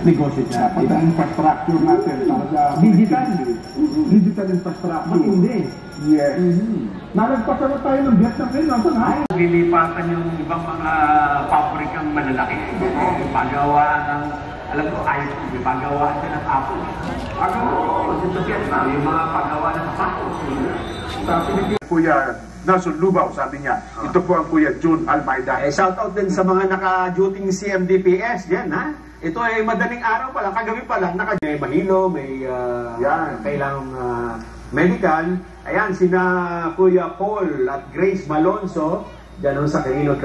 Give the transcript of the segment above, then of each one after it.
negosyo siya. Dapat ang infrastructure natin para sa digital infrastructure. Matindi. Yes. Nalagpasan na tayo ng Vietnam ngayon. Nasaan na? Lilipatan yung ibang mga pabrikang malalaki. Pagawaan ng, alam ko, iPhone, may pagawaan din ng Apple. Pagawaan din sa Vietnam, yung mga pagawaan ng sapatos. Sabi ni Kuya Nelson Lubao, sabi niya, ito po ang Kuya June Almeida. Shout out din sa mga naka-duty CMDPS yan, ha? Ito ay madaling araw pa lang, kagabi pa lang, may mahilo, may kailangang medical. Ayan, sina Kuya Paul at Grace Malonzo, dyan sa Quirino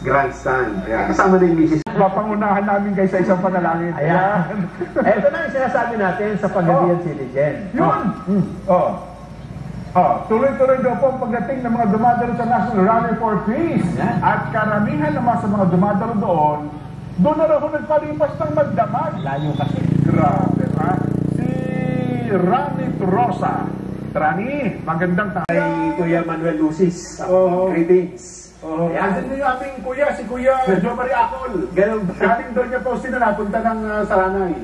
Grandstand. Ayan, kasama na yung misis. Mapangunahan namin kayo sa isang panalangin. Ayan. Ito na yung sinasabi natin sa Pagadian Citizen. Yun! Tuloy-tuloy daw po ang pagdating ng mga dumadalo sa National Rally for Peace. Yeah. At karamihan naman sa mga dumadalo doon na raw nagpalipas ng magdamag. Layo kasi. Grabe, ha? Si Rani Rosa. Rani, magandang tayo. Kay Kuya Manuel Lucis. Greetings. Andun din yung aming kuya, si Kuya Jo Marie Acol. Ganun ba? Galing doon niya po sila napunta ng Saranay.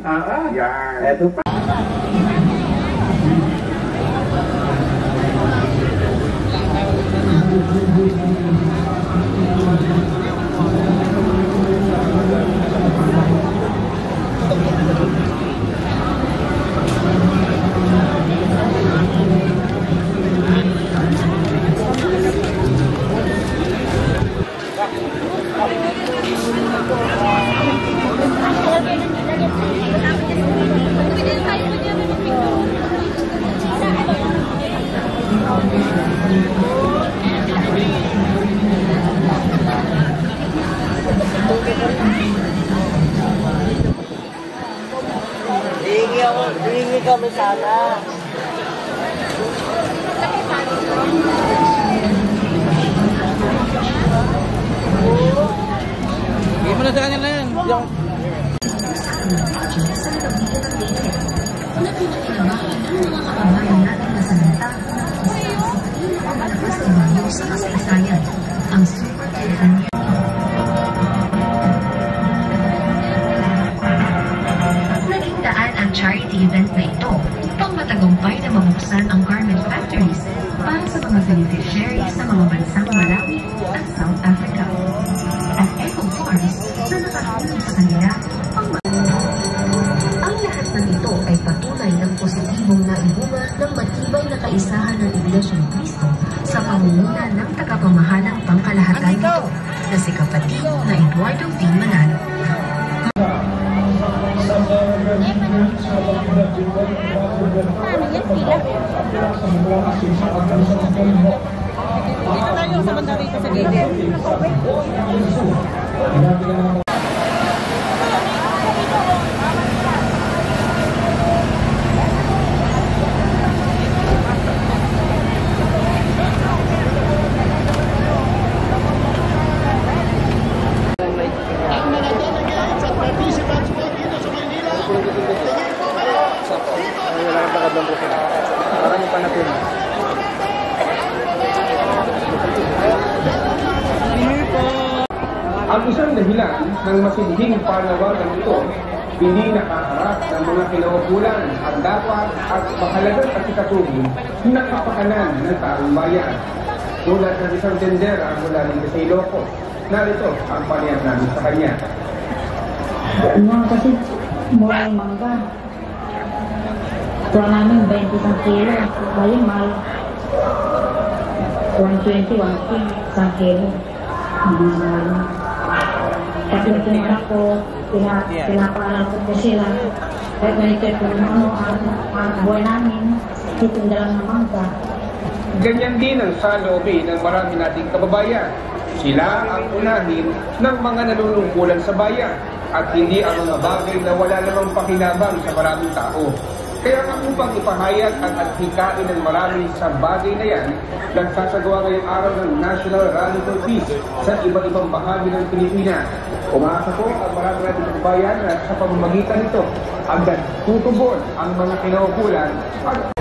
Yan. Eto pa. Hihingi kami sana. Hindi mo na sa kanila yan. Ang super naging daan ang charity event na ito upang matagumpay na mabuksan ang garment factories para sa mga beneficiaries sa mga bansang Malawi at South Africa. At Eco Farms na nakatulong sa kanila ang lahat ng ito ay patunay ng positibong naibunga ng matibay na kaisahan ng Iglesia ni Cristo sa pamumuno ng tagapamahalang pangkalahatan nito na si kapatid na Eduardo V. Manalo. Dito tayo sa banda rito sa gilid. Ang isang dahilan ng masidhing panawagan ito, hindi nakaharap ng mga kinaukulan at dapat at mahalagang asikasuhin ng kapakanan ng taong bayan. Tulad ng isang tendera mula ng Ilocos, narito ang panayam namin sa kanya. Kasi mura yung mangga. Kuha namin 20 isang kilo. Bali, mahal. 120, 1 isang kilo. Pati yung anak ko, pinapaaral ko po sila. Kaya ganito ang buhay namin, titinda lang ng mangga. Ganyan din ang saloobin ng marami nating kababayan. Sila ang unahin ng mga nanunungkulan sa bayan at hindi ang mga bagay na wala namang pakinabang sa maraming tao. Kaya nga upang ipahayag ang adhikain ng marami sa bagay na yan, nagsasagawa ngayong araw ng National Rally for Peace sa iba't ibang bahagi ng Pilipinas. Umaasa ko ang marami nating kababayan na sa pamamagitan nito agad tutubon ang mga kinaukulan at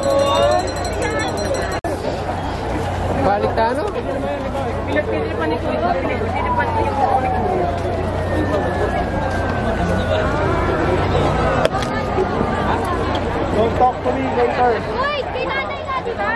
Oh! Don't talk to me later. Uy, kay nanay nga, di ba?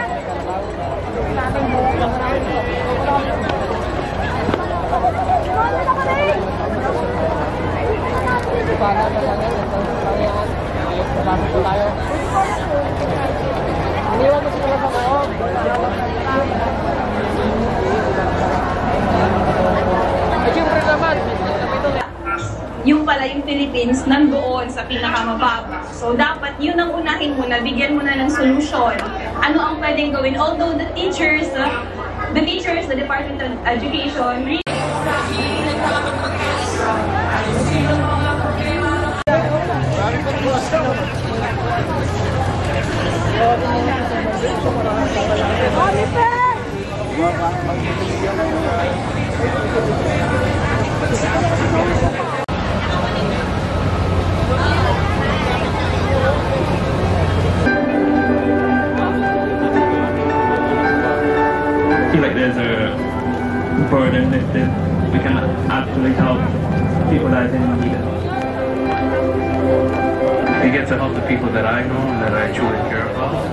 Yung pala yung Philippines nandoon sa pinakamababa. So dapat yun ang unahin mo na, bigyan mo na ng solusyon. Ano ang pwedeng gawin? Although the teachers, the Department of Education, I feel like there's a burden that we can actually help people that didn't need it. I get to help the people that I know and that I truly care about.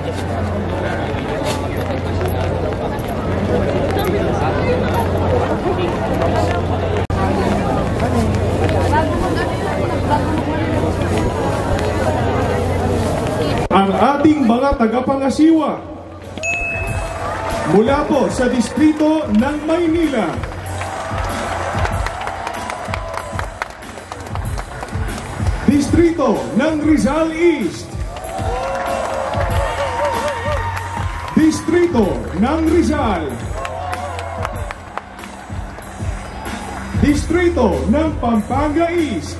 Ang ating mga tagapangasiwa mula po sa distrito ng Maynila, distrito ng Rizal East, distrito ng Rizal, distrito ng Pampanga East,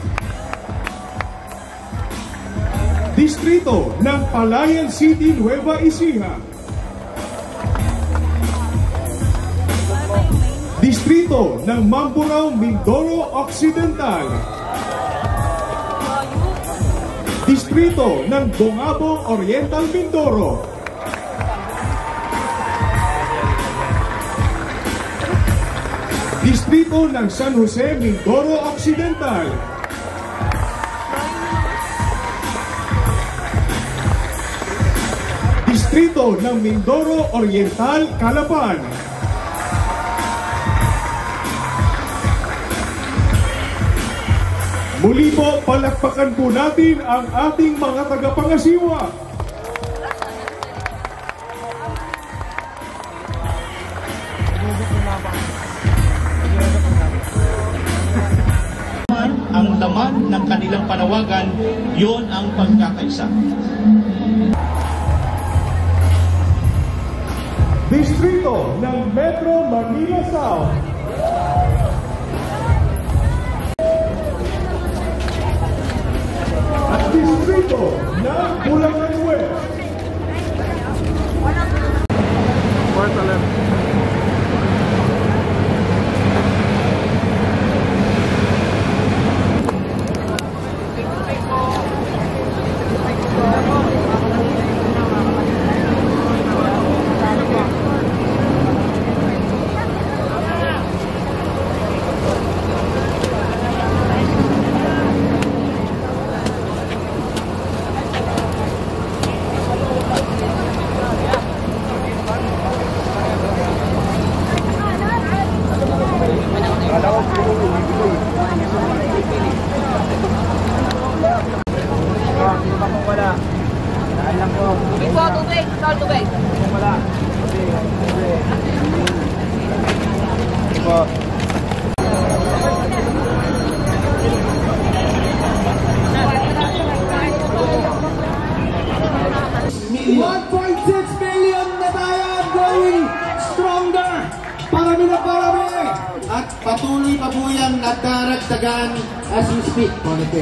distrito ng Palayan City, Nueva Ecija, distrito ng Mamburao, Mindoro Occidental, distrito ng Bongabong Oriental, Mindoro, distrito ng San Jose, Mindoro Occidental, distrito ng Mindoro Oriental, Calapan, muli po, palakpakan po natin ang ating mga tagapangasiwa. Ang laman ng kanilang panawagan, yon ang pagkakaisa. Distrito ng Metro Manila South, at distrito ng Bulacan West. Patuloy pa po yung nagdaragdagan as we speak.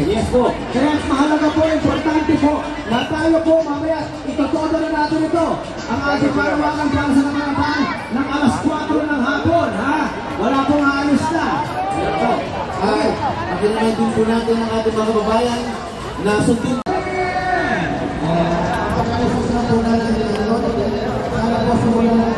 Yes po. Kaya mahalaga po, importante po na tayo po mamaya itotodo na natin ito. Ang ating panawagan dyan sa naman ng alas 4 ng hapon. Ha? Wala pong halos na. Ito. Ay, pag-remind din po natin ang ating mga kababayan na sundin. Pag-alas na po natin sana po sumula na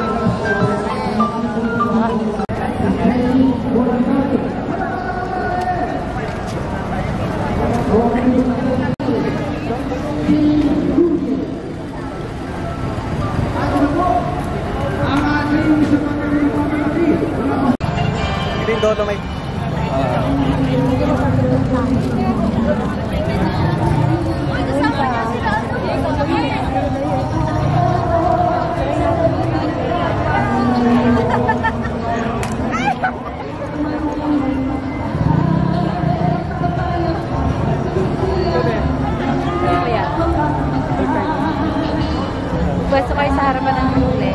may... Pwesto kayo sa harapan ng huli.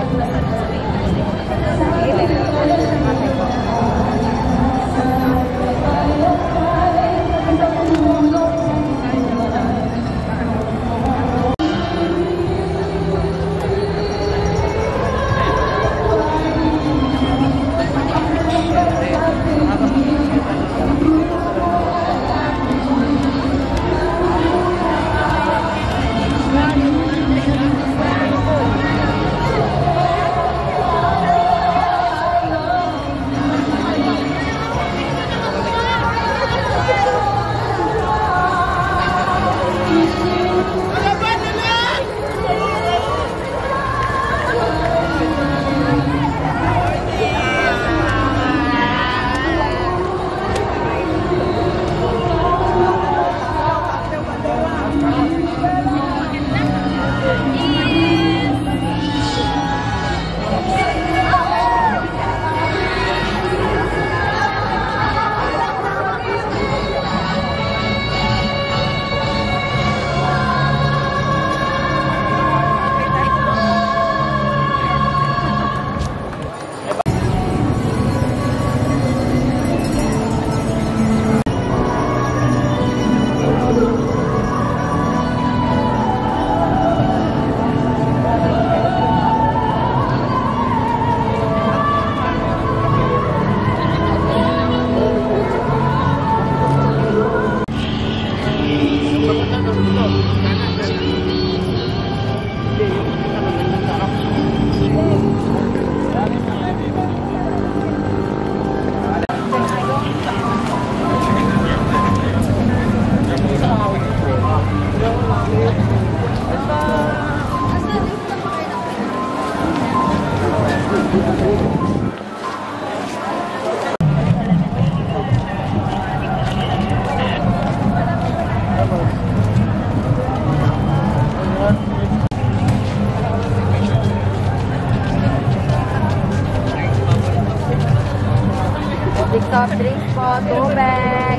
Soft drinks po, tubig.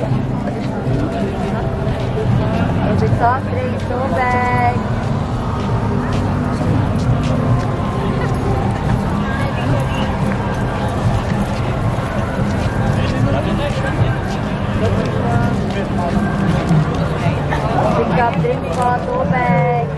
Soft drinks, tubig. Soft drinks po, tubig.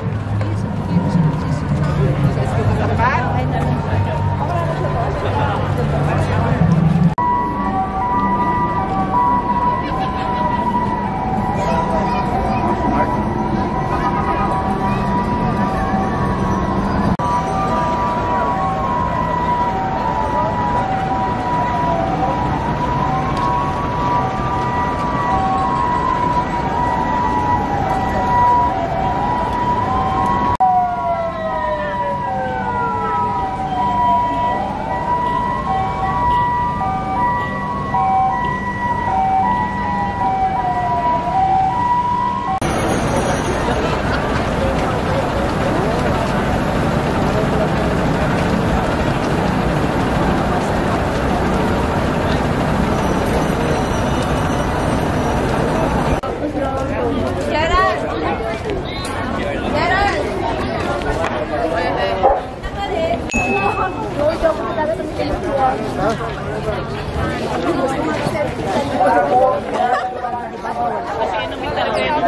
Kasi ano may talaga yung